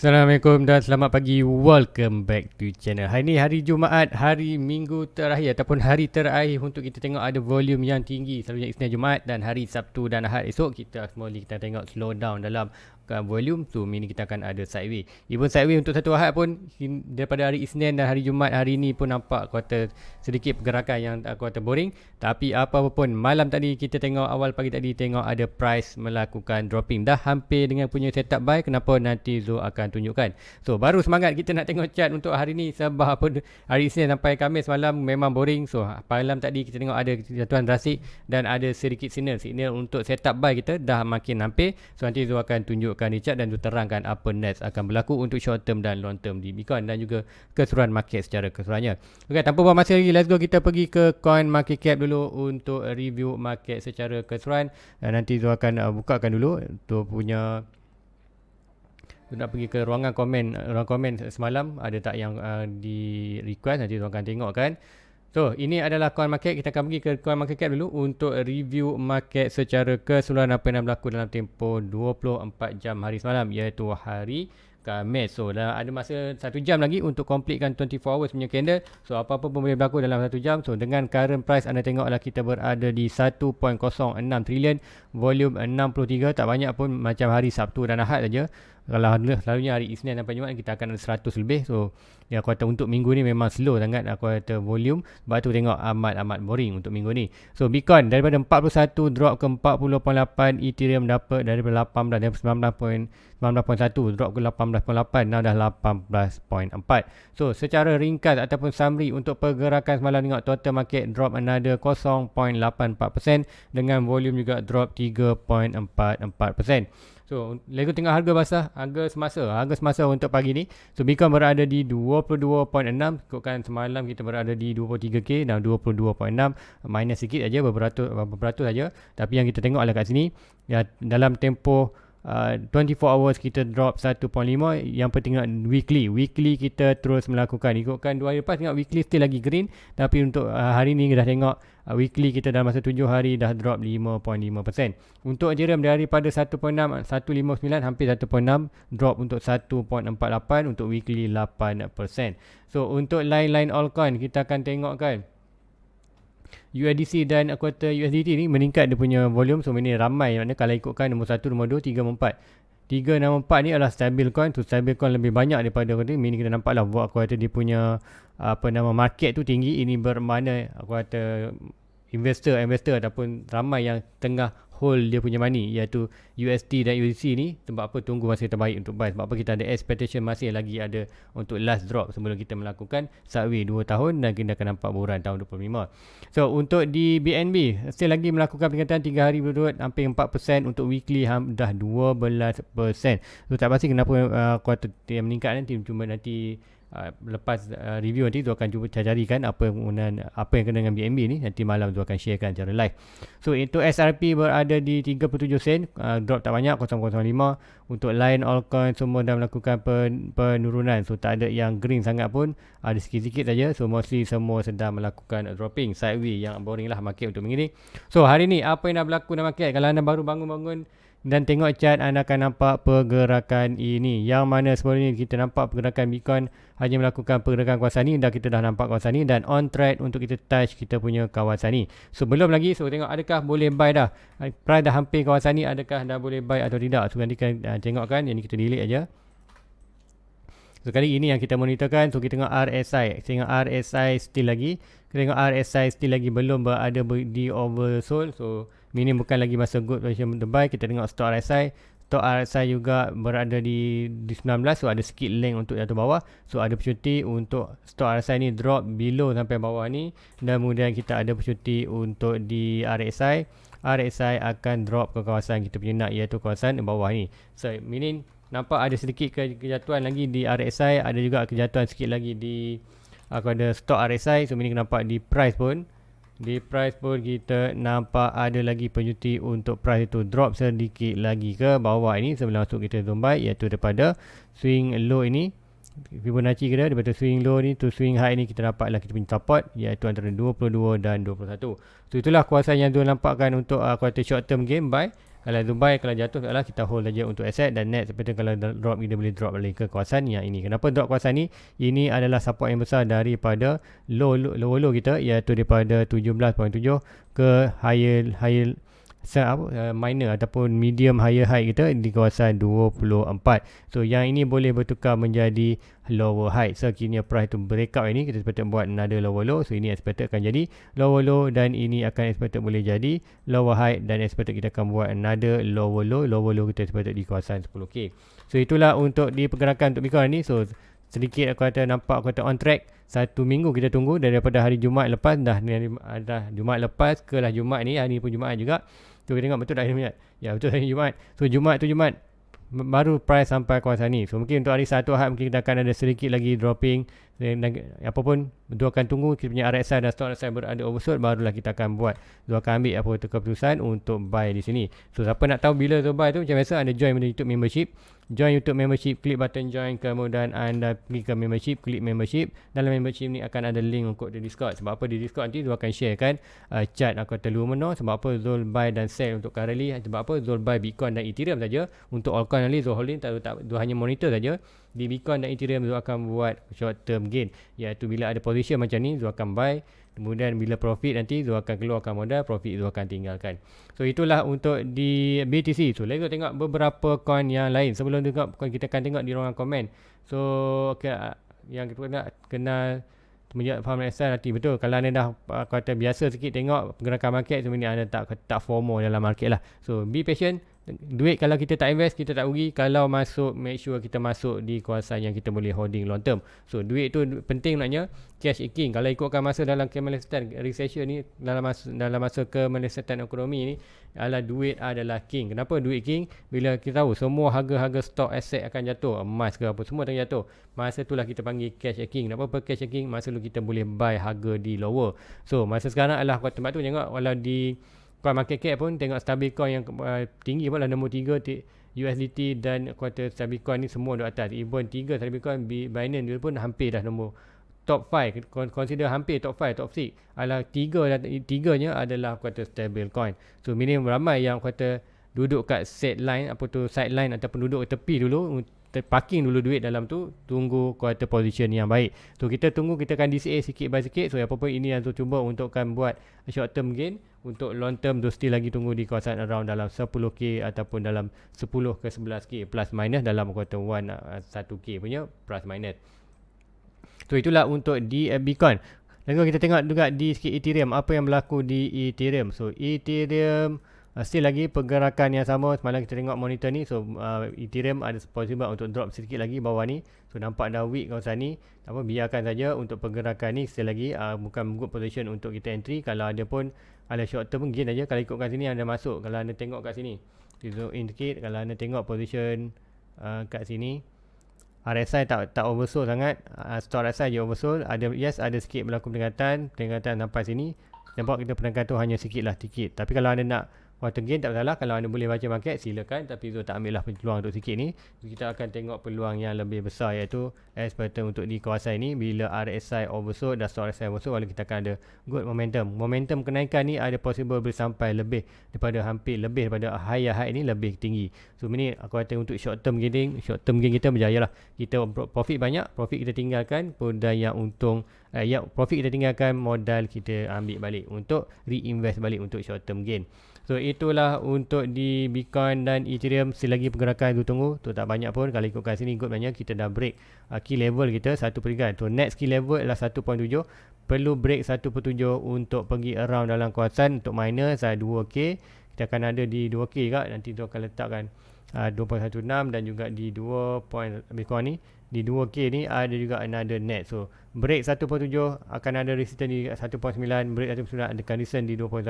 Assalamualaikum dan selamat pagi. Welcome back to channel. Hari ni hari Jumaat, hari minggu terakhir ataupun hari terakhir untuk kita tengok ada volume yang tinggi. Selalunya Isnin Jumaat dan hari Sabtu dan Ahad esok kita kita tengok slow down dalam volume tu. Ini kita akan ada sideway. Even sideway untuk satu Ahad pun daripada hari Isnin dan hari Jumaat hari ni pun nampak kuartal sedikit pergerakan yang kuartal boring. Tapi apa pun malam tadi kita tengok awal pagi tadi tengok ada price melakukan dropping. Dah hampir dengan punya setup buy. Kenapa nanti Zo akan tunjukkan. So baru semangat kita nak tengok chart untuk hari ni sebab apa hari Isnin sampai Khamis malam memang boring. So malam tadi kita tengok ada jatuhan drastik dan ada sedikit signal untuk setup buy kita dah makin hampir. So nanti Zo akan tunjukkan di chart dan Zo terangkan apa next akan berlaku untuk short term dan long term di Bitcoin dan juga keseluruhan market secara keseluruhannya. Okay, tanpa buang masa lagi, let's go kita pergi ke coin market cap dulu untuk review market secara keseluruhan. Dan nanti Zo akan bukakan dulu tu punya nak pergi ke ruang komen semalam ada tak yang di request, nanti tuan akan tengok kan. So ini adalah coin market. Kita akan pergi ke coin market cap dulu untuk review market secara keseluruhan apa yang berlaku dalam tempoh 24 jam hari semalam, iaitu hari Khamis. So dah ada masa 1 jam lagi untuk completekan 24 hours punya candle. So apa-apa pun boleh berlaku dalam 1 jam. So dengan current price anda tengoklah kita berada di 1.06 trilion, volume 63, tak banyak pun macam hari Sabtu dan Ahad saja. Kalau selalunya hari Isnin sampai Jumaat kita akan ada 100 lebih. So ya, aku kata untuk minggu ni memang slow sangat aku kata volume. Sebab tu tengok amat boring untuk minggu ni. So Bitcoin daripada 41 drop ke 40.8, Ethereum dapat daripada 18 dari 19.1 drop ke 18.8, now dah 18.4. So secara ringkas ataupun summary untuk pergerakan semalam, tengok total market drop another 0.84% dengan volume juga drop 3.44%. So, lagi tengok harga basah, harga semasa untuk pagi ni. So, Bitcoin berada di 22.6, ikutkan semalam kita berada di 23k dan 22.6, minus sikit aja, beberapa saja. Tapi yang kita tengok adalah kat sini, ya, dalam tempoh 24 hours kita drop 1.5. Yang penting weekly kita terus melakukan, ikutkan 2 hari lepas tengok weekly still lagi green. Tapi untuk hari ni kita dah tengok weekly kita dalam masa 7 hari dah drop 5.5%. Untuk Ethereum daripada 1.59 hampir 1.6 drop untuk 1.48, untuk weekly 8%. So untuk lain-lain altcoin kita akan tengok kan, USDC dan kuartal USDT ni meningkat dia punya volume. So ini ramai, maknanya kalau ikutkan nombor 1, nombor 2, 3, nombor 4. 3 nombor 4 ni adalah stable coin. So stable coin lebih banyak daripada kuartal ni. Ini kita nampak lah buat kuartal dia punya market tu tinggi. Ini bermakna kuartal investor ataupun ramai yang tengah hold dia punya money, iaitu USD dan USDC ni. Sebab apa? Tunggu masa terbaik untuk buy. Sebab apa? Kita ada expectation masih lagi ada untuk last drop sebelum kita melakukan sideway 2 tahun dan kita akan nampak buruan tahun 25. So untuk di BNB still lagi melakukan peningkatan 3 hari berturut hampir 4%, untuk weekly dah 12%. So tak pasti kenapa kuartal yang meningkat nanti, cuma nanti lepas review nanti tu akan cuba cari-carikan apa yang kena dengan BNB ni. Nanti malam tu akan sharekan secara live. So itu SRP berada di 37 sen, drop tak banyak, 0.05. Untuk lain altcoin semua dah melakukan penurunan. So tak ada yang green sangat pun, ada sikit-sikit saja. So mostly semua sedang melakukan dropping, sideway, yang boring lah market untuk minggu ni. So hari ni apa yang dah berlaku dalam market? Kalau anda baru bangun dan tengok chart, anda akan nampak pergerakan ini, yang mana sebelum ni kita nampak pergerakan Bitcoin hanya melakukan pergerakan kawasan ni, dan kita dah nampak kawasan ni dan on track untuk kita touch kita punya kawasan ni. So belum lagi, so tengok adakah boleh buy dah, price dah hampir kawasan ni, adakah dah boleh buy atau tidak. So nanti kita tengokkan, yang ni kita delete aja. So kali ini yang kita monitorkan, so kita tengok RSI. Tengok RSI still lagi. Kita tengok RSI still lagi belum berada di oversold. So ini bukan lagi masa good position untuk buy. Kita tengok stock RSI. Stock RSI juga berada di 19. So ada sikit length untuk jatuh bawah. So ada opportunity untuk stock RSI ni drop below sampai bawah ni. Dan kemudian kita ada opportunity untuk di RSI. RSI akan drop ke kawasan kita punya nak, iaitu kawasan bawah ni. So meaning nampak ada sedikit kejatuhan lagi di RSI, ada juga kejatuhan sikit lagi di ada stock RSI. So ini nampak di price pun kita nampak ada lagi opportunity untuk price itu drop sedikit lagi ke bawah ini sebelum masuk kita zoom buy, iaitu daripada swing low ini. Fibonacci kita daripada swing low ni to swing high ni kita dapatlah kita punya support iaitu antara 22 dan 21. So itulah kuasa yang Zul nampakkan untuk kuartal short term game buy. Kalau Zul buy, kalau jatuh taklah kita hold saja untuk asset, dan net seperti kalau drop kita boleh drop balik ke kawasan yang ini. Kenapa drop kawasan ni? Ini adalah support yang besar daripada low kita iaitu daripada 17.7 ke higher minor ataupun medium higher high kita di kawasan 24. So yang ini boleh bertukar menjadi lower high. So kini price tu breakout ini kita expected buat another lower low. So ini expected akan jadi lower low, dan ini akan expected boleh jadi lower high, dan expected kita akan buat another lower low. Lower low kita expected di kawasan 10k. So itulah untuk di pergerakan untuk Bitcoin ni. So sedikit aku kata nampak aku kata on track. Satu minggu kita tunggu daripada hari Jumaat lepas, dah Jumaat lepas ke lah Jumaat ni, hari ni pun Jumaat juga. So kita tengok betul tak hari Jumaat? Ya betul hari Jumaat. So Jumaat baru price sampai kawasan ni. So mungkin untuk hari Sabtu Ahad mungkin kita akan ada sedikit lagi dropping, dan apa pun Zul akan tunggu kita punya RSI dan stock RSI berada oversold, barulah kita akan buat. Zul akan ambil apa keputusan untuk buy di sini. So siapa nak tahu bila Zul buy tu, macam biasa anda join YouTube membership. Join YouTube membership, klik button join, kemudian anda pergi ke membership, klik membership. Dalam membership ni akan ada link untuk di Discord. Sebab apa di Discord nanti Zul akan share kan chart aku kata Lumino. Sebab apa Zul buy dan sell untuk currently. Sebab apa Zul buy Bitcoin dan Ethereum saja. Untuk altcoin nanti Zul holding Zul hanya monitor saja. Di Bitcoin dan Ethereum Zul akan buat short term gain, iaitu bila ada position macam ni Zul akan buy, kemudian bila profit nanti Zul akan keluarkan modal, profit Zul akan tinggalkan. So itulah untuk di BTC. So let's tengok beberapa coin yang lain. Sebelum tengok coin, kita akan tengok di ruangan komen. So okay, yang kita nak kenal semenjak faham SL nanti betul. Kalau anda dah kata biasa sikit tengok pergerakan market, sebenarnya anda tak FOMO dalam market lah. So be patient. Duit kalau kita tak invest, kita tak rugi. Kalau masuk, make sure kita masuk di kawasan yang kita boleh holding long term. So duit tu penting maknanya. Cash is king. Kalau ikutkan masa dalam kemelestarian recession ni, dalam masa kemelestarian ekonomi ni, adalah duit adalah king. Kenapa duit king? Bila kita tahu semua harga-harga stok aset akan jatuh, emas ke apa semua akan jatuh, masa itulah kita panggil cash is king. Kenapa cash is king? Masa tu kita boleh buy harga di lower. So masa sekarang adalah tempat tu. Tengok walau di coin market cap pun tengok stablecoin yang tinggi pun lah, nombor 3 USDT dan kuartal stablecoin ni semua di atas. Even 3 stablecoin Binance dia pun hampir dah nombor top 5, consider hampir top 5, top 6 adalah 3-nya adalah kuartal stablecoin. So minimum ramai yang kuartal duduk kat sideline ataupun duduk ke tepi dulu, parking dulu duit dalam tu, tunggu kuartal position yang baik. So kita tunggu, kita akan DCA sikit by sikit. So apa pun ini yang tu cuba untukkan buat short term gain. Untuk long term tu still lagi tunggu di kawasan around dalam 10k ataupun dalam 10 ke 11k plus minus dalam kuartal 1k punya plus minus. So itulah untuk di Bitcoin. Lalu kita tengok juga di sikit Ethereum, apa yang berlaku di Ethereum. So Ethereum still lagi pergerakan yang sama. Semalam kita tengok monitor ni. So Ethereum ada possible untuk drop sedikit lagi bawah ni. So nampak dah weak kawasan ni. Biarkan saja untuk pergerakan ni. Still lagi bukan good position untuk kita entry. Kalau ada pun ada short term gain aja. Kalau ikut kat sini anda masuk. Kalau anda tengok kat sini, zoom in sikit. Kalau anda tengok position kat sini, RSI tak oversold sangat. Stock RSI je oversold. Ada sikit berlaku peningkatan sampai sini. Nampak kita peningkatan tu hanya sikit lah, sikit. Tapi kalau anda nak quarter gain tak masalah. Kalau anda boleh baca market silakan, tapi Zul tak ambil lah peluang untuk sikit ni. Kita akan tengok peluang yang lebih besar, iaitu pattern untuk di kawasan ni. Bila RSI oversold dan stock RSI oversold, kita akan ada good momentum kenaikan ni ada possible boleh sampai lebih daripada higher high ni, lebih tinggi. So ini aku kata untuk short term gain kita berjaya lah. Kita profit banyak, profit kita tinggalkan, modal yang untung profit kita tinggalkan, modal kita ambil balik untuk reinvest balik untuk short term gain. So itulah untuk di Bitcoin dan Ethereum. Selagi pergerakan itu tunggu, tu tak banyak pun. Kalau ikutkan sini good banyak, kita dah break key level kita 1 peringkat. So next key level adalah 1.7. Perlu break 1.7 untuk pergi around dalam kawasan untuk minus 2k. Kita akan ada di 2k juga. Nanti tu akan letakkan 2.16 dan juga di 2 Bitcoin ni. Di 2k ni ada juga another net. So break 1.7 akan ada resistance di 1.9, break 1.9 ada resistance di 2.1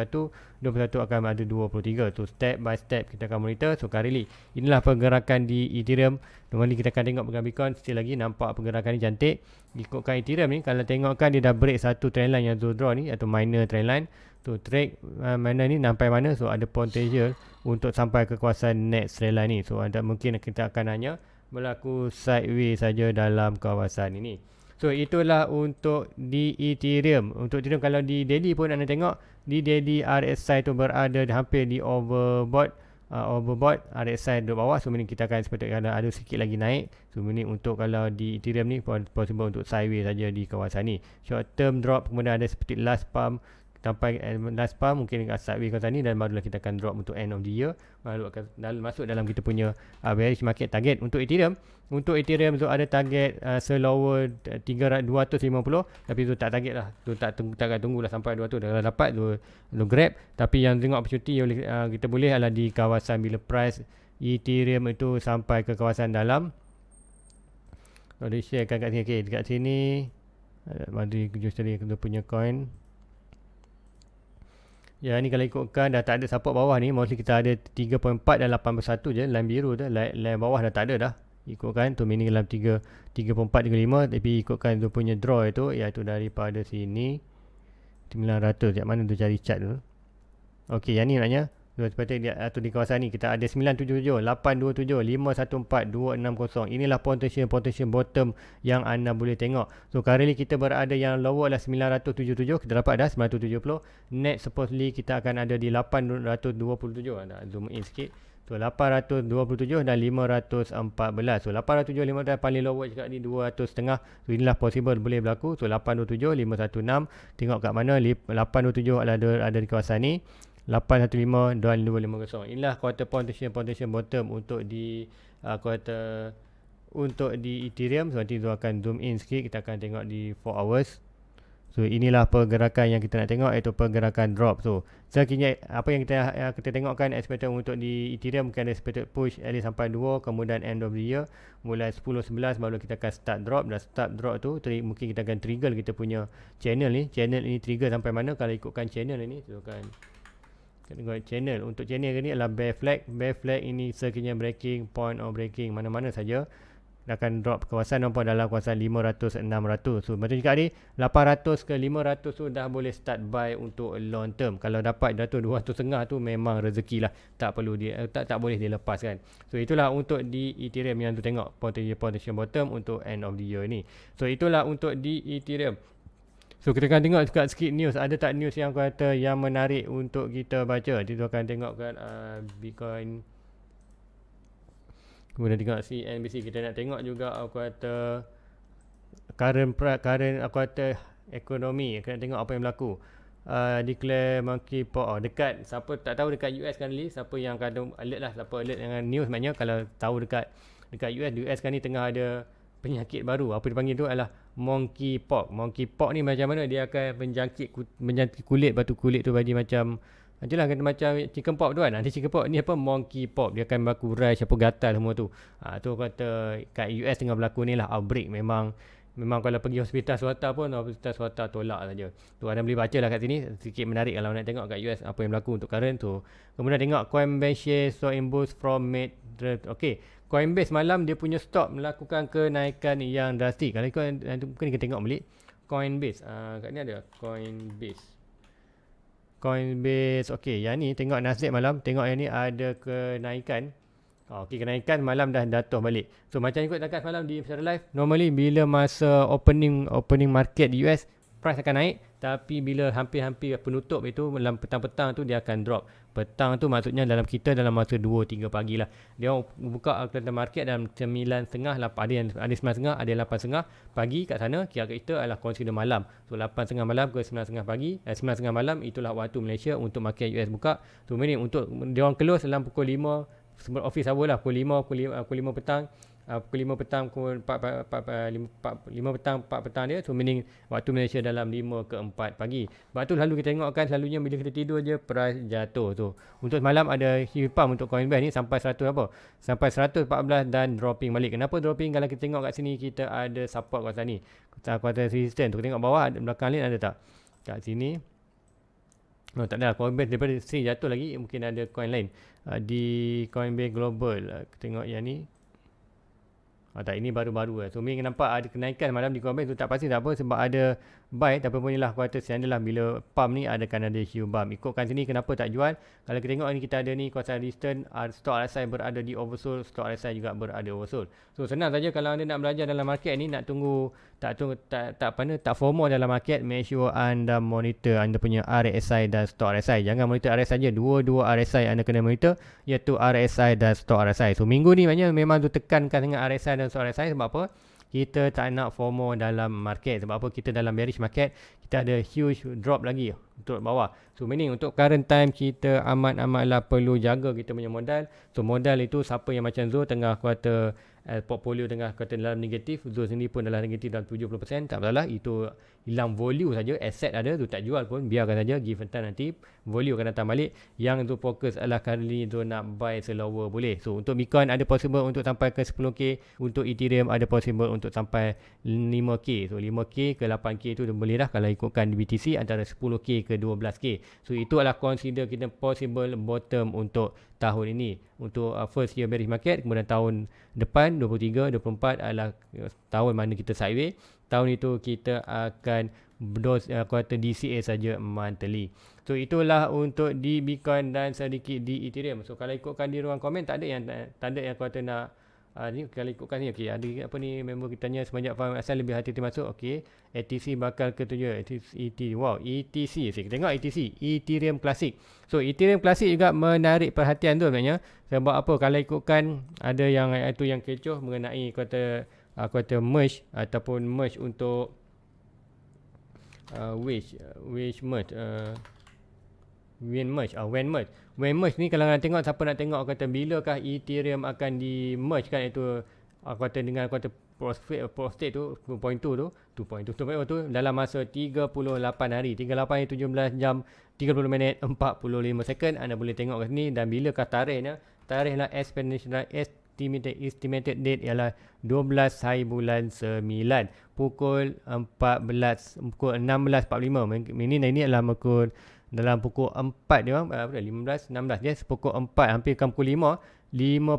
akan ada 23. So step by step kita akan monitor. So currently inilah pergerakan di Ethereum. Normally kita akan tengok pergerakan Bitcoin, still lagi nampak pergerakan ni cantik. Ikutkan Ethereum ni, kalau tengokkan dia dah break satu trend line yang Zul draw ni, atau minor trend line. So trade mana ni sampai mana, so ada potential untuk sampai ke kawasan next trend line ni. So ada mungkin kita akan hanya berlaku sideways saja dalam kawasan ini. So itulah untuk di Ethereum. Untuk Ethereum kalau di daily pun anda tengok di daily RSI tu berada hampir di overbought. Overbought RSI duduk bawah, so meaning kita akan sepatutnya ada sikit lagi naik. So meaning untuk kalau di Ethereum ni possible untuk sideways saja di kawasan ni. Short term drop, kemudian ada seperti last pump sampai last pump mungkin dekat sideways kawasan ni, dan barulah kita akan drop untuk end of the year, baru akan masuk dalam kita punya bearish market target. Untuk Ethereum tu ada target selower 250, tapi tu tak target lah, tu tak tunggulah sampai 200. Kalau dapat tu grab, tapi yang tengok opportunity kita boleh adalah di kawasan bila price Ethereum itu sampai ke kawasan dalam. Kalau dia sharekan kat sini, okay, dekat sini Madri just tadi kita punya coin. Ya, ni kalau ikutkan dah tak ada support bawah ni, mostly kita ada 3.4 dan 81 je, line biru tu, line bawah dah tak ada dah. Ikutkan tu meaning dalam 3.4 3.5, tapi ikutkan tu punya draw itu iaitu daripada sini 900. Kat mana tu cari chart tu? Okey, yang ni naknya. Sepatutnya dia di kawasan ni kita ada 977, 827, 514, 260. Inilah potential bottom yang anda boleh tengok. So currently kita berada yang lower adalah 977, kita dapat dah 970. Next supposedly kita akan ada di 827. Nak zoom in sikit. So 827 dan 514. So 827, 514 paling lower cakap di 200.5. So inilah possible boleh berlaku. So 827, 516. Tengok kat mana 827 ada di kawasan ni. 815 dan 250. Inilah quarter potential bottom untuk di quarter untuk di Ethereum. So nanti tu akan zoom in sikit, kita akan tengok di 4 hours. So inilah pergerakan yang kita nak tengok, iaitu pergerakan drop. So sekiranya apa yang kita tengokkan expected untuk di Ethereum, mungkin ada expected push at least sampai 2, kemudian end of the year mulai 10-11 baru kita akan start drop. Dan start drop tu mungkin kita akan trigger kita punya channel ni. Channel ini trigger sampai mana kalau ikutkan channel ini. So kan tengok channel. Untuk channel ni adalah bear flag. Bear flag ini sekiranya breaking, point of breaking, mana-mana saja akan drop kawasan nampak dalam kawasan 500-600. So macam cakap ni 800 ke 500 tu dah boleh start buy untuk long term. Kalau dapat 200 setengah tu memang rezeki lah, tak perlu dia tak boleh dilepaskan. So itulah untuk di Ethereum yang tu tengok potential bottom untuk end of the year ni. So itulah untuk di Ethereum. So kita akan tengok dekat sikit news. Ada tak news yang kata yang menarik untuk kita baca? Kita akan tengokkan Bitcoin. Kemudian tengok CNBC. Kita nak tengok juga aku kata current aku kata ekonomi. Kita nak tengok apa yang berlaku. Declare monkeypox. Dekat siapa tak tahu dekat US kan ni, siapa yang kata alert lah, siapa alert dengan news maknanya kalau tahu dekat US kan ni tengah ada penyakit baru. Apa dipanggil tu adalah monkeypox. Monkeypox ni macam mana dia akan menjangkit kulit, batu kulit tu bagi macam itulah kata macam chickenpox tu kan. Nanti chickenpox ni apa, monkeypox. Dia akan berlaku rash, apa gatal semua tu. Tu kata kat US tengah berlaku ni lah outbreak. Memang kalau pergi hospital swasta pun hospital swasta tolak saja. Tu anda boleh baca lah kat sini, sikit menarik kalau nak tengok kat US apa yang berlaku untuk current tu. Kemudian tengok Coinbase saw in boost from May. Okay, Coinbase malam dia punya stock melakukan kenaikan yang drastik. Kalau ikut mungkin kita tengok balik Coinbase. Kat ni ada Coinbase. Okay, yang ni tengok Nasdaq malam, tengok yang ni ada kenaikan. Okay, kenaikan malam dah jatuh balik. So macam ikut takat malam di secara live, normally bila masa opening market di US, price akan naik, tapi bila hampir-hampir penutup itu dalam petang-petang tu dia akan drop. Petang tu maksudnya dalam masa 2-3 pagi lah. Dia buka market dalam 9.30, ada yang 9.30, ada yang 8.30 pagi kat sana. Kira kita adalah consider malam. So 8.30 malam ke 9.30 pagi, 9.30 malam itulah waktu Malaysia untuk market US buka. So meaning untuk dia orang close dalam pukul 5 office hour lah, pukul 5 petang. Pukul 5 petang, pukul 4 petang dia. So meaning waktu Malaysia dalam 5 ke 4 pagi. Sebab tu selalu kita tengokkan, selalunya bila kita tidur je price jatuh tu. Untuk semalam ada huge pump untuk Coinbase ni sampai 100 apa? Sampai 114 dan dropping balik. Kenapa dropping? Kalau kita tengok kat sini kita ada support kawasan ni. Kawasan resistance tu, kita tengok bawah belakang ni ada tak? Kat sini. Oh, tak ada. Coinbase daripada sini jatuh lagi. Mungkin ada coin lain. Di Coinbase Global. Kita tengok yang ni. Tak, ini baru-baru lah. So Ming nampak ada kenaikan malam di komen tu, tak pasti tak apa sebab ada buy, tapi pun inilah kuartal standard lah, bila pump ni akan ada huge bump. Ikutkan sini kenapa tak jual. Kalau kita tengok ni, kita ada ni kawasan resistance, stock RSI berada di oversold, stock RSI juga berada oversold. So senang saja kalau anda nak belajar dalam market ni, nak tunggu tak FOMO dalam market, make sure anda monitor anda punya RSI dan stock RSI. Jangan monitor RSI saja, dua-dua RSI anda kena monitor, iaitu RSI dan stock RSI. So minggu ni maknanya memang tu tekankan dengan RSI dan stock RSI. Sebab apa? Kita tak nak FOMO dalam market. Sebab apa? Kita dalam bearish market, kita ada huge drop lagi untuk bawah. So meaning untuk current time, kita amat-amatlah perlu jaga kita punya modal. So modal itu siapa yang macam Zul tengah kuartal portfolio tengah kuartal dalam negatif, Zul sendiri pun dalam negatif dalam 70%, tak masalah. Itu hilang value saja, asset ada tu tak jual pun, biarkan saja, give and time, nanti value akan datang balik. Yang tu fokus adalah kali ni tu nak buy slower boleh. So untuk Bitcoin ada possible untuk sampai ke 10k, untuk Ethereum ada possible untuk sampai 5k. So 5k ke 8k tu boleh dah kalau ikutkan di BTC, antara 10k ke 12k. So itu adalah consider kita possible bottom untuk tahun ini, untuk first year bearish market. Kemudian tahun depan 23, 24 adalah tahun mana kita sideways. Tahun itu kita akan kuartal DCA saja monthly. So itulah untuk di Bitcoin dan sedikit di Ethereum. So kalau ikutkan di ruang komen, tak ada yang kuartal nak ni. Kalau ikutkan ni, okey, ada apa ni, member kita tanya semenjak faham asal lebih hati-hati masuk. Okey, ETC bakal ke 7. Wow, ETC. Kita tengok ETC, Ethereum Classic. So Ethereum Classic juga menarik perhatian tu sebenarnya. Sebab apa? Kalau ikutkan ada yang itu yang kecoh mengenai kuartal merge ataupun merge untuk which merge when merge ni, kalau nak tengok, siapa nak tengok kata bilakah Ethereum akan di merge kan, itu kuartal dengan kuartal prostate tu 2.2 tu dalam masa 38 hari, 38 17 jam 30 minit 45 second. Anda boleh tengok kat sini. Dan bilakah tarikhnya? Tarikhlah estimated date ialah 12 hari bulan 9 pukul 16.45. Ini adalah dalam pukul 4 dia orang, 15, 16, yes, pukul 4, hampir kan pukul 5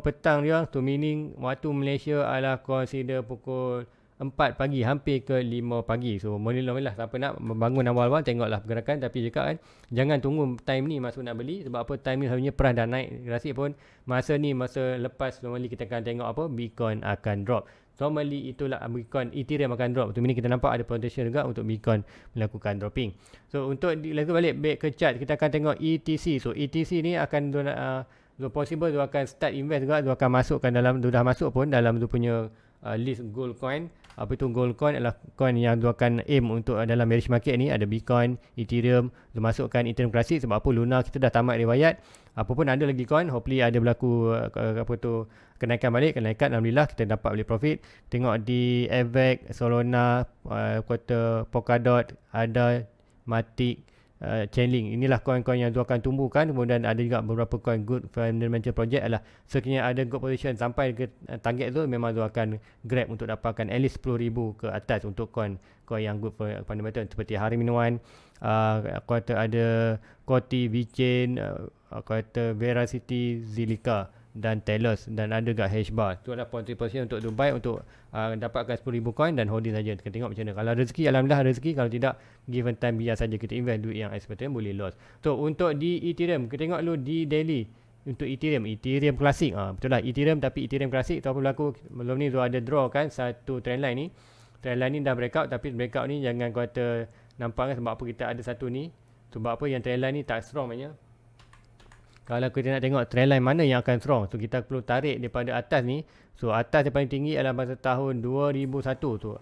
petang dia orang. Tu meaning waktu Malaysia adalah consider pukul 4 pagi, hampir ke 5 pagi. So mula-mula siapa nak bangun awal-awal, tengoklah pergerakan. Tapi juga kan, jangan tunggu time ni masuk nak beli. Sebab apa? Time ni selalunya perah dah naik rasik pun. Masa lepas normally kita akan tengok apa? Bitcoin akan drop. Normally itulah Bitcoin, Ethereum akan drop. Tu ini kita nampak ada potential juga untuk Bitcoin melakukan dropping. So untuk balik back ke chart, kita akan tengok ETC. So ETC ni akan possible tu akan start invest juga. Tu akan masukkan dalam, tu dah masuk pun dalam tu punya list gold coin. Apa itu gold coin? Adalah coin yang tu akan aim untuk dalam bearish market ni. Ada Bitcoin, Ethereum, tu masukkan Ethereum Classic. Sebab apa? Luna kita dah tamat riwayat. Apa pun ada lagi coin, hopefully ada berlaku kenaikan balik. Alhamdulillah kita dapat beli profit. Tengok di Avax, Solana, Polkadot, ada Matic, Chainlink. Inilah koin-koin yang tu akan tumbuhkan. Kemudian ada juga beberapa koin good fundamental project adalah sekiranya ada good position sampai ke target tu, memang tu akan grab untuk dapatkan at least 10,000 ke atas untuk koin yang good fundamental seperti Hari Minuan, ada Koti, VeChain, Veracity, Zilliqa dan Telos, dan ada juga Hashbar. Itu adalah position untuk Dubai untuk dapatkan 10,000 coin dan holding saja. Kita tengok macam mana. Kalau rezeki, alhamdulillah rezeki. Kalau tidak, given time biar saja kita invest duit yang expected, boleh loss. So untuk di Ethereum, kita tengok dulu di daily. Untuk Ethereum Classic, betul lah Ethereum, tapi Ethereum Classic tu apa berlaku? Belum ni tu ada draw kan, satu trendline ni. Trendline ni dah breakout, tapi breakout ni jangan kata nampak kan. Sebab apa kita ada satu ni? Sebab apa yang trendline ni tak strong maknanya. Kalau kita nak tengok trendline mana yang akan strong, so kita perlu tarik daripada atas ni. So atas yang paling tinggi adalah masa tahun 2001 tu,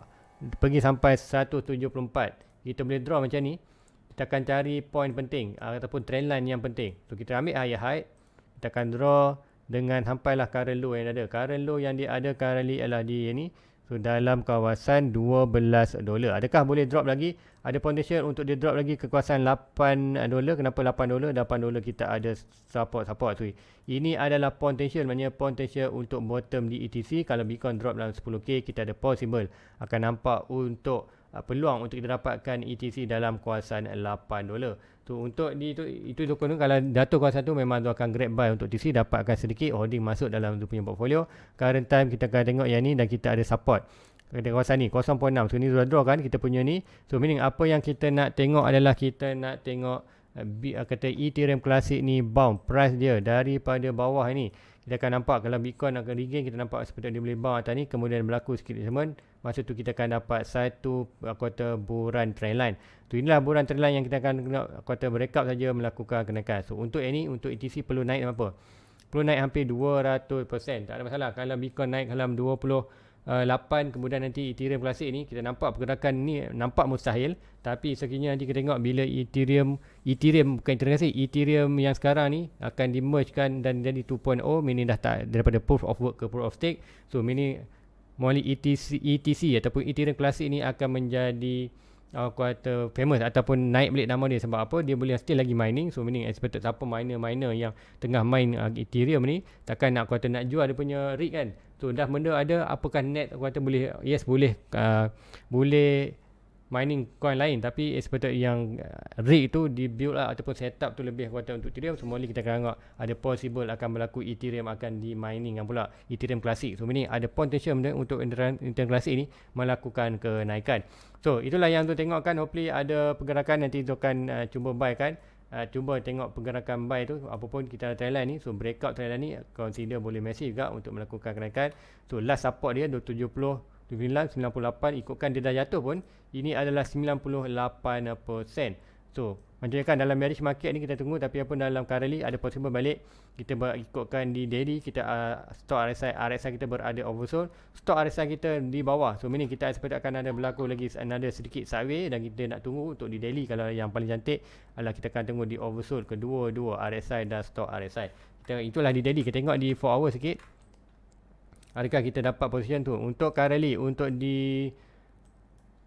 pergi sampai 174. Kita boleh draw macam ni. Kita akan cari point penting ataupun trendline yang penting. So kita ambil higher high, kita akan draw dengan sampailah current low yang ada. Current low yang dia ada currently adalah di ni. So dalam kawasan $12. Adakah boleh drop lagi? Ada potential untuk dia drop lagi ke kawasan $8. Kenapa $8? $8 kita ada support. So ini adalah potential, maknanya potential untuk bottom di ETC. Kalau Bitcoin drop dalam 10k, kita ada possible akan nampak untuk peluang untuk kita dapatkan ETC dalam kawasan $8. So untuk itu token tu kalau jatuh kawasan tu memang tu akan grab buy untuk TC, dapatkan sedikit holding masuk dalam tu punya portfolio. Current time kita akan tengok yang ni dan kita ada support pada kawasan ni 0.6. So ni sudah draw kan kita punya ni. So meaning apa yang kita nak tengok adalah kita nak tengok kata Ethereum Classic ni bounce price dia daripada bawah ni. Kita akan nampak kalau Bitcoin akan regain, kita nampak seperti dia boleh bounce atas ni, kemudian berlaku sikit adjustment. Masa tu kita akan dapat satu kuartal buran trendline. Tu inilah buran trendline yang kita akan kena kuartal breakout saja melakukan kenaikan. So untuk ini, untuk ETC perlu naik apa? Perlu naik hampir 200%. Tak ada masalah. Kalau Bitcoin naik dalam 28, kemudian nanti Ethereum Classic ni kita nampak pergerakan ni nampak mustahil, tapi sekiranya nanti kita tengok bila Ethereum bukan Ethereum yang sekarang ni akan di-mergekan dan jadi 2.0, meaning dah tak daripada proof of work ke proof of stake. So meaning melalui ETC ataupun Ethereum Classic ni akan menjadi kuartal famous ataupun naik balik nama dia. Sebab apa? Dia boleh still lagi mining. So meaning expected siapa miner yang tengah main Ethereum ni takkan nak kuartal nak jual dia punya rig kan. So dah benda ada, apakah net kuartal boleh? Yes, boleh mining coin lain, tapi expected yang rig tu di build lah ataupun setup tu lebih kuartal untuk Ethereum. So mula kita akan tengok ada possible akan berlaku Ethereum akan di mining kan pula Ethereum Classic. So meaning ada potential untuk Ethereum Classic ni melakukan kenaikan. So itulah yang tu tengok kan, hopefully ada pergerakan nanti tu akan cuba buy kan. Cuba tengok pergerakan buy tu apapun kita ada trendline ni. So breakout trendline ni consider boleh massive juga untuk melakukan kenaikan. So last support dia 270, 98, ikutkan dia dah jatuh pun ini adalah 98%. So macam kan dalam bearish market ni kita tunggu, tapi apa dalam currently ada possible balik. Kita ikutkan di daily, kita stock RSI kita berada oversold, stock RSI kita di bawah. So meaning kita expect akan ada berlaku lagi another sedikit sideways, dan kita nak tunggu untuk di daily. Kalau yang paling cantik adalah kita akan tunggu di oversold kedua-dua RSI dan stock RSI. Itulah di daily. Kita tengok di 4 hours sikit, adakah kita dapat position tu. Untuk currently, untuk di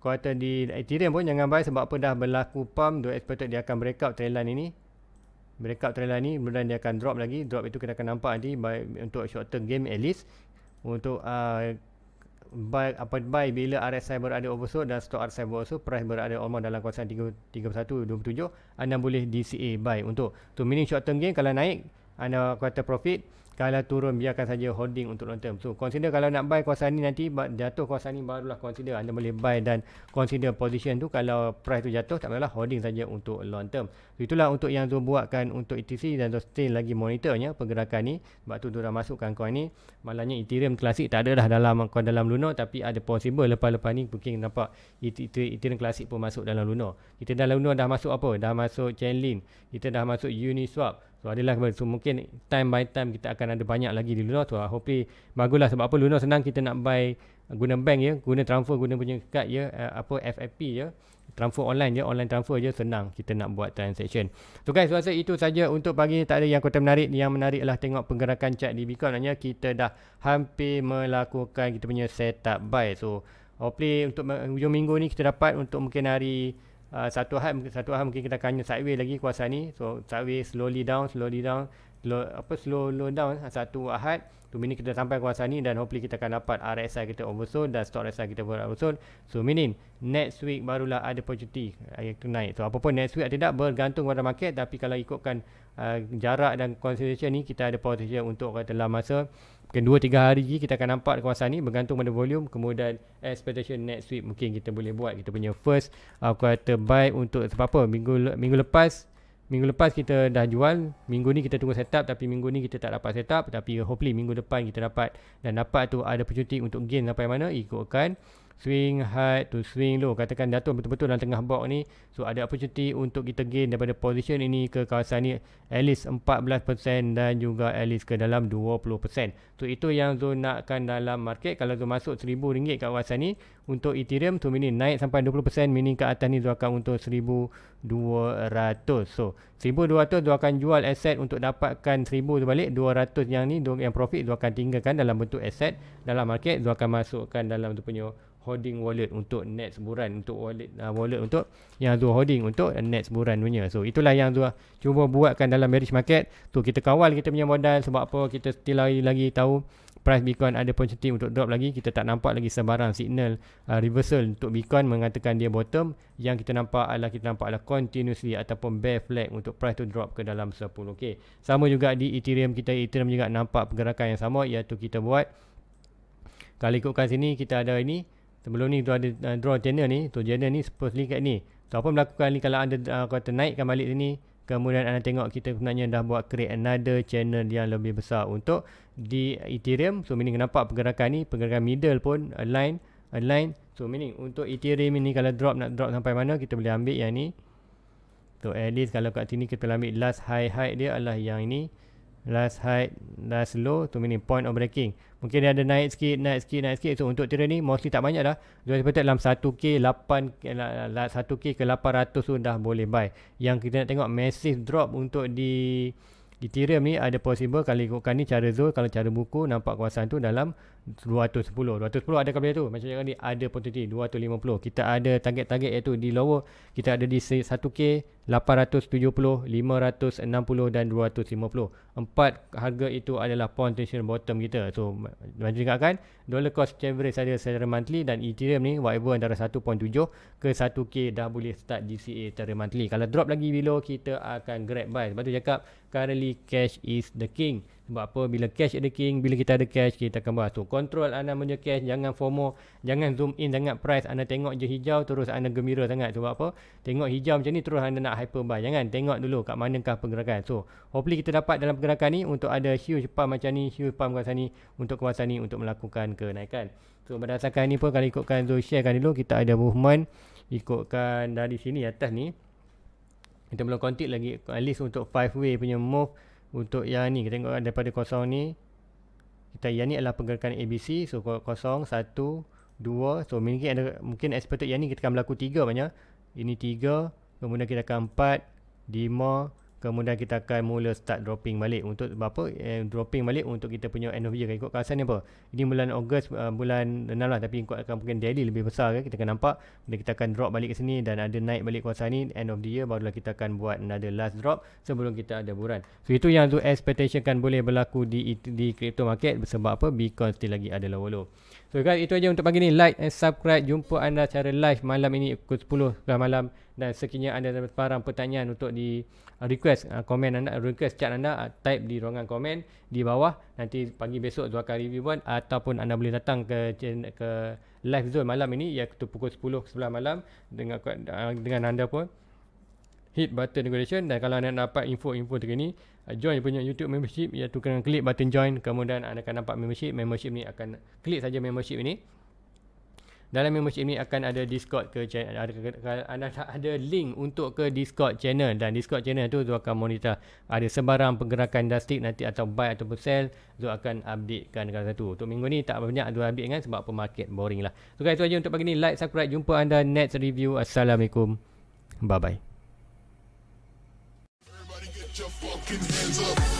kuartal di Ethereum pun jangan buy, sebab apa dah berlaku pump. Do expected dia akan breakout trendline ini. Breakout trendline ni kemudian dia akan drop lagi. Drop itu kita akan nampak nanti untuk short term game at least. Untuk buy bila RSI berada oversold dan stock RSI oversold, price berada almost dalam kawasan 31.27, anda boleh DCA buy untuk. So meaning short term game kalau naik anda kuartal profit, kalau turun biarkan saja holding untuk long term. So consider kalau nak buy kawasan ni nanti jatuh kawasan ni barulah consider anda boleh buy dan consider position tu. Kalau price tu jatuh tak apalah, holding saja untuk long term. So itulah untuk yang Zul buatkan untuk ETC, dan Zul still lagi monitornya pergerakan ni. Sebab tu dah masukkan coin ni. Malangnya Ethereum Classic tak ada dah dalam Luno, tapi ada possible lepas-lepas ni mungkin nampak Ethereum Classic pun masuk dalam Luno. Kita dalam Luno dah masuk apa? Dah masuk Chainlink, kita dah masuk Uniswap. So adalah, so mungkin time by time kita akan ada banyak lagi di Luno. So hopefully baguslah, sebab apa Luno senang, kita nak buy guna bank je, guna transfer, guna punya kad je, FFP je, transfer online je, online transfer je, senang kita nak buat transaction. So guys, rasa itu saja untuk pagi ni. Tak ada yang konten menarik. Yang menarik lah tengok pergerakan chart di Bitcoin. Maknanya kita dah hampir melakukan kita punya setup buy. So hopefully untuk hujung minggu ni kita dapat, untuk mungkin hari satu hari mungkin kita akan sideways lagi kuasa ni. So sideways slowly down, slow down satu Ahad tu, meaning kita sampai kuasa ni, dan hopefully kita akan dapat RSI kita oversold dan stock RSI kita oversold. So meaning next week barulah ada opportunity itu naik. So apapun next week tidak bergantung pada market, tapi kalau ikutkan jarak dan consideration ni, kita ada potential untuk dalam masa 2-3 hari lagi kita akan nampak kawasan ni, bergantung pada volume. Kemudian expectation next week mungkin kita boleh buat kita punya first quarter buy untuk. Sebab apa minggu lepas kita dah jual, minggu ni kita tunggu setup, tapi minggu ni kita tak dapat setup, tapi hopefully minggu depan kita dapat, dan dapat tu ada opportunity untuk gain sampai mana, ikutkan swing high to swing low. Katakan jatuh betul-betul dalam tengah box ni, so ada opportunity untuk kita gain daripada position ini ke kawasan ni at least 14% dan juga at least ke dalam 20%. So itu yang Zul nakkan dalam market. Kalau Zul masuk RM1,000 kat kawasan ni untuk Ethereum, so meaning naik sampai 20%, meaning ke atas ni Zul akan untuk 1,200. So 1,200 Zul akan jual aset untuk dapatkan 1,000 tu balik. 200 yang ni yang profit Zul akan tinggalkan dalam bentuk aset dalam market. Zul akan masukkan dalam tu punya holding wallet untuk net sebulan, untuk wallet untuk yang Zul holding untuk net sebulan punya. So itulah yang Zul cuba buatkan dalam bearish market tu. Kita kawal kita punya modal. Sebab apa? Kita still lagi tahu price Bitcoin ada potensi untuk drop lagi. Kita tak nampak lagi sebarang signal reversal untuk Bitcoin mengatakan dia bottom. Yang kita nampak adalah continuously ataupun bear flag untuk price tu drop ke dalam 10k. Sama juga di Ethereum, Ethereum juga nampak pergerakan yang sama, iaitu kita buat, kalau ikutkan sini kita ada ini, sebelum ni tu ada draw channel ni, tu channel ni supposedly kat ni. So apa melakukan ni, kalau anda kata naikkan balik sini, kemudian anda tengok kita sebenarnya dah buat create another channel yang lebih besar untuk di Ethereum. So meaning nampak pergerakan ni, pergerakan middle pun align. So meaning untuk Ethereum ini kalau nak drop sampai mana, kita boleh ambil yang ni. So at least kalau kat sini kita boleh ambil last high dia adalah yang ini, last high, last low, tu meaning point of breaking. Mungkin dia ada naik sikit. So untuk Ethereum ni mostly tak banyak dah. Jual seperti dalam 1k 1k ke 800 tu dah boleh buy. Yang kita nak tengok massive drop untuk di Ethereum ni ada possible kalau ikutkan ni cara Zul, kalau cara buku nampak kawasan tu dalam 210 ada kat tu. Macam cakap ni ada potensi 250. Kita ada target iaitu di lower kita ada di 1k 870, 560 dan 250. Empat harga itu adalah potential bottom kita. So macam cakap kan, dollar cost average saja secara monthly, dan Ethereum ni whatever antara 1.7 ke 1k dah boleh start DCA secara monthly. Kalau drop lagi below, kita akan grab buy. Sebab tu cakap currently cash is the king. Sebab apa? Bila cash is the king, bila kita ada cash, kita akan bahas. So control anda punya cash, jangan FOMO, jangan zoom in sangat price. Anda tengok je hijau terus anda gembira sangat. Sebab apa? Tengok hijau macam ni terus anda nak hyper buy. Jangan, tengok dulu kat manakah pergerakan. So hopefully kita dapat dalam pergerakan ni untuk ada huge pump macam ni, huge pump kawasan ni, untuk kawasan ni untuk melakukan kenaikan. So berdasarkan ni pun, kalau ikutkan Zul sharekan dulu, kita ada movement ikutkan dari sini atas ni. Kita belum kontik lagi at least untuk 5 way punya move. Untuk yang ni kita tengok daripada kosong ni, kita yang ni adalah pergerakan ABC. So kosong 1 2, so mungkin expected yang ni kita akan berlaku 3 banyak. Ini 3, kemudian kita akan 4 5, kemudian kita akan mula start dropping balik. Untuk apa? Dropping balik untuk kita punya end of year. Ikut kawasan ni apa? Ini bulan Ogos, bulan 6 lah, tapi ikut akan mungkin daily lebih besar kan. Kita akan nampak bila kita akan drop balik ke sini dan ada naik balik kawasan ni end of the year, barulah kita akan buat another last drop sebelum kita ada buran. So itu yang tu expectation kan boleh berlaku di crypto market. Sebab apa? Bitcoin still lagi ada low. So guys, itu aja untuk pagi ni. Like and subscribe. Jumpa anda secara live malam ini pukul 10 malam. Dan sekiranya anda ada sebarang pertanyaan untuk di request komen anda, request chat anda, type di ruangan komen di bawah. Nanti pagi besok Zul akan review buat, ataupun anda boleh datang ke live Zul malam ini iaitu pukul 10 11 malam dengan anda pun hit button notification. Dan kalau anda dapat info-info terkini, join punya YouTube membership, iaitu kena klik button join. Kemudian anda akan nampak membership ni akan klik saja membership ini. Dalam membership ni akan ada Discord ke channel, ada link untuk ke Discord channel, dan Discord channel tu Zul akan monitor ada sebarang pergerakan industri nanti, atau buy ataupun sell, Zul akan updatekan dekat satu. Untuk minggu ni tak banyak Zul update kan, sebab market boring lah. So guys, itu aja untuk pagi ni. Like, subscribe. Jumpa anda next review. Assalamualaikum. Bye bye. Everybody get your fucking hands up.